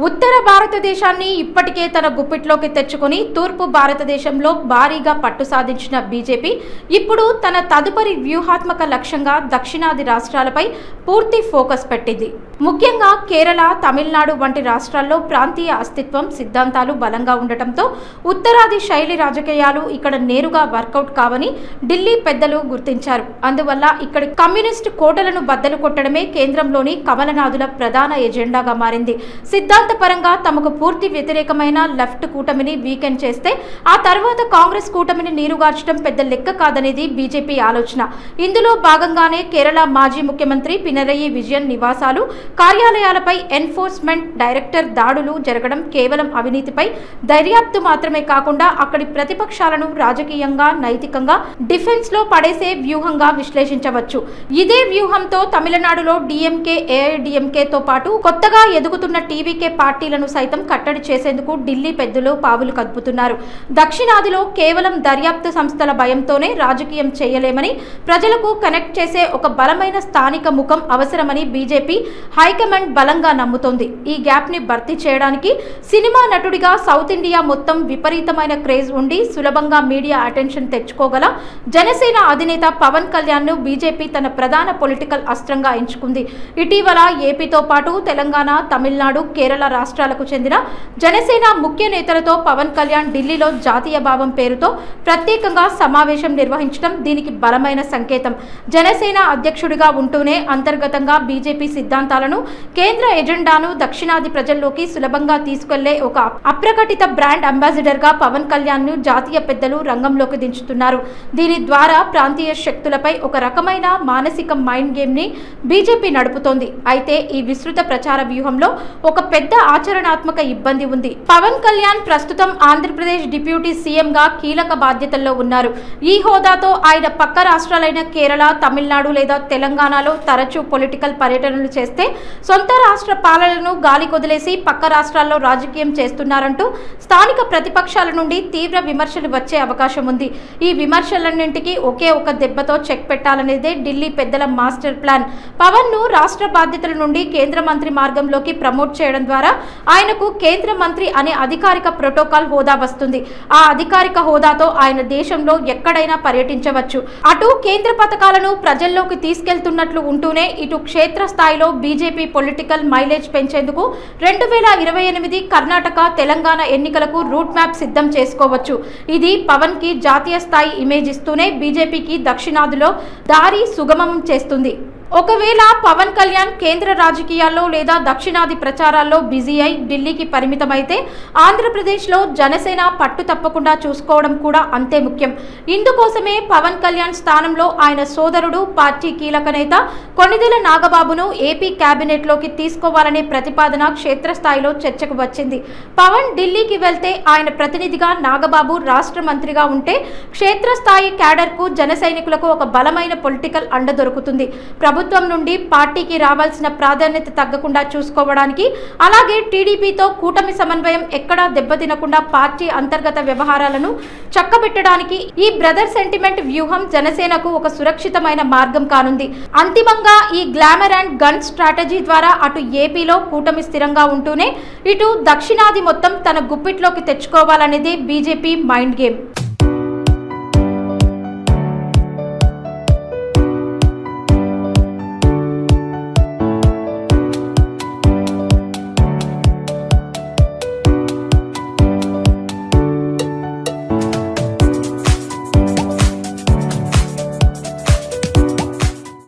ఉత్తర భారతదేశాన్ని ఇప్పటికే తన గుప్పిట్లోకి తెచ్చుకొని తూర్పు భారతదేశంలో భారీగా పట్టు సాధించిన బీజేపీ ఇప్పుడు తన తదుపరి వ్యూహాత్మక లక్ష్యంగా దక్షిణాది రాష్ట్రాలపై పూర్తి ఫోకస్ పెట్టింది. ముఖ్యంగా కేరళ, తమిళనాడు వంటి రాష్ట్రాల్లో ప్రాంతీయ అస్తిత్వం సిద్ధాంతాలు బలంగా ఉండటంతో ఉత్తరాది శైలి రాజకీయాలు ఇక్కడ నేరుగా వర్కౌట్ కావని ఢిల్లీ పెద్దలు గుర్తించారు. అందువల్ల ఇక్కడి కమ్యూనిస్టు కోటలను బద్దలు కొట్టడమే కేంద్రంలోని కమలనాథుల ప్రధాన ఎజెండాగా మారింది. సిద్ధాంతపరంగా తమకు పూర్తి వ్యతిరేకమైన లెఫ్ట్ కూటమిని వీకెండ్ చేస్తే ఆ తర్వాత కాంగ్రెస్ కూటమిని నీరుగార్చడం పెద్ద లెక్క కాదనేది బీజేపీ ఆలోచన. ఇందులో భాగంగానే కేరళ మాజీ ముఖ్యమంత్రి పినరయి విజయన్ నివాసాలు, కార్యాలయాలపై ఎన్ఫోర్స్మెంట్ డైరెక్టర్ దాడులు జరగడం కేవలం అవినీతిపై దర్యాప్తు మాత్రమే కాకుండా అక్కడి ప్రతిపక్షాలను రాజకీయంగా, నైతికంగా డిఫెన్స్ లో పడేసే వ్యూహంగా విశ్లేషించవచ్చు. ఇదే వ్యూహంతో తమిళనాడులో డీఎంకే, ఏఐడీఎంకేతో పాటు కొత్తగా ఎదుగుతున్న టీవీకే పార్టీలను సైతం కట్టడి చేసేందుకు ఢిల్లీ పెద్దలు పావులు కదుపుతున్నారు. దక్షిణాదిలో కేవలం దర్యాప్తు సంస్థల భయంతోనే రాజకీయం చేయలేమని, ప్రజలకు కనెక్ట్ చేసే ఒక బలమైన స్థానిక ముఖం అవసరమని బీజేపీ హైకమాండ్ బలంగా నమ్ముతోంది. ఈ గ్యాప్ ని భర్తీ చేయడానికి సినిమా నటుడిగా సౌత్ ఇండియా మొత్తం విపరీతమైన క్రేజ్ ఉండి సులభంగా మీడియా అటెన్షన్ తెచ్చుకోగల జనసేన అధినేత పవన్ కళ్యాణ్ ను బీజేపీ తన ప్రధాన పొలిటికల్ అస్త్రంగా ఎంచుకుంది. ఇటీవల ఏపీతో పాటు తెలంగాణ, తమిళనాడు, కేరళ రాష్ట్రాలకు చెందిన జనసేన ముఖ్య నేతలతో పవన్ కళ్యాణ్ ఢిల్లీలో జాతీయ భావం పేరుతో ప్రత్యేకంగా సమావేశం నిర్వహించడం దీనికి బలమైన సంకేతం. జనసేన అధ్యక్షుడిగా ఉంటూనే అంతర్గతంగా బీజేపీ సిద్ధాంతాలను, కేంద్ర ఎజెండాను దక్షిణాది ప్రజల్లోకి సులభంగా తీసుకెళ్లే ఒక అప్రకటిత బ్రాండ్ అంబాసిడర్ గా పవన్ కళ్యాణ్ ను జాతీయ పెద్దలు రంగంలోకి దించుతున్నారు. దీని ద్వారా ప్రాంతీయ శక్తులపై ఒక రకమైన మానసిక మైండ్ గేమ్ ని బీజేపీ నడుపుతోంది. అయితే ఈ విస్తృత ప్రచార వ్యూహంలో ఒక పెద్ద ఆచరణాత్మక ఇబ్బంది ఉంది. పవన్ కళ్యాణ్ ప్రస్తుతం ఆంధ్రప్రదేశ్ డిప్యూటీ సీఎం గా కీలక బాధ్యతల్లో ఉన్నారు. ఈ హోదాతో ఆయన పక్క రాష్ట్రాలైన కేరళ, తమిళనాడు లేదా తెలంగాణలో తరచూ పొలిటికల్ పర్యటనలు చేస్తే సొంత రాష్ట్ర పాలనను గాలి కొదిలేసి పక్క రాష్ట్రాల్లో రాజకీయం చేస్తున్నారంటూ స్థానిక ప్రతిపక్షాల నుండి తీవ్ర విమర్శలు వచ్చే అవకాశం ఉంది. ఈ విమర్శలన్నింటికీ ఒకే ఒక దెబ్బతో చెక్ పెట్టాలనేదే ఢిల్లీ పెద్దల మాస్టర్ ప్లాన్. పవన్ ను రాష్ట్ర బాధ్యతల నుండి కేంద్ర మంత్రి మార్గంలోకి ప్రమోట్ చేయడం ద్వారా ఆయనకు కేంద్ర మంత్రి అనే అధికారిక ప్రోటోకాల్ హోదా వస్తుంది. ఆ అధికారిక హోదాతో ఆయన దేశంలో ఎక్కడైనా పర్యటించవచ్చు. అటు కేంద్ర పథకాలను ప్రజల్లోకి తీసుకెళ్తున్నట్లు ఉంటూనే ఇటు క్షేత్ర స్థాయిలో బీజేపీ పొలిటికల్ మైలేజ్ పెంచేందుకు 2028 కర్ణాటక, తెలంగాణ ఎన్నికలకు రూట్ మ్యాప్ సిద్ధం చేసుకోవచ్చు. ఇది పవన్ కి జాతీయ స్థాయి ఇమేజ్ ఇస్తూనే బీజేపీకి దక్షిణాదిలో దారి సుగమం చేస్తుంది. ఒకవేళ పవన్ కళ్యాణ్ కేంద్ర రాజకీయాల్లో లేదా దక్షిణాది ప్రచారాల్లో బిజీ అయి ఢిల్లీకి పరిమితమైతే ఆంధ్రప్రదేశ్లో జనసేన పట్టు తప్పకుండా చూసుకోవడం కూడా అంతే ముఖ్యం. ఇందుకోసమే పవన్ కళ్యాణ్ స్థానంలో ఆయన సోదరుడు, పార్టీ కీలక నేత కొణిదెల నాగబాబును ఏపీ కేబినెట్లోకి తీసుకోవాలనే ప్రతిపాదన క్షేత్రస్థాయిలో చర్చకు వచ్చింది. పవన్ ఢిల్లీకి వెళ్తే ఆయన ప్రతినిధిగా నాగబాబు రాష్ట్ర మంత్రిగా ఉంటే క్షేత్రస్థాయి క్యాడర్కు, జన సైనికులకు ఒక బలమైన పొలిటికల్ అండ దొరుకుతుంది. ప్రభుత్వం నుండి పార్టీకి రావాల్సిన ప్రాధాన్యత తగ్గకుండా చూసుకోవడానికి, అలాగే టీడీపీతో కూటమి సమన్వయం ఎక్కడా దెబ్బతినకుండా పార్టీ అంతర్గత వ్యవహారాలను చక్కబెట్టడానికి ఈ బ్రదర్ సెంటిమెంట్ వ్యూహం జనసేనకు ఒక సురక్షితమైన మార్గం కానుంది. అంతిమంగా ఈ గ్లామర్ అండ్ గన్ స్ట్రాటజీ ద్వారా అటు ఏపీలో కూటమి స్థిరంగా ఉంటూనే ఇటు దక్షిణాది మొత్తం తన గుప్పిట్లోకి తెచ్చుకోవాలనేది బీజేపీ మైండ్ గేమ్.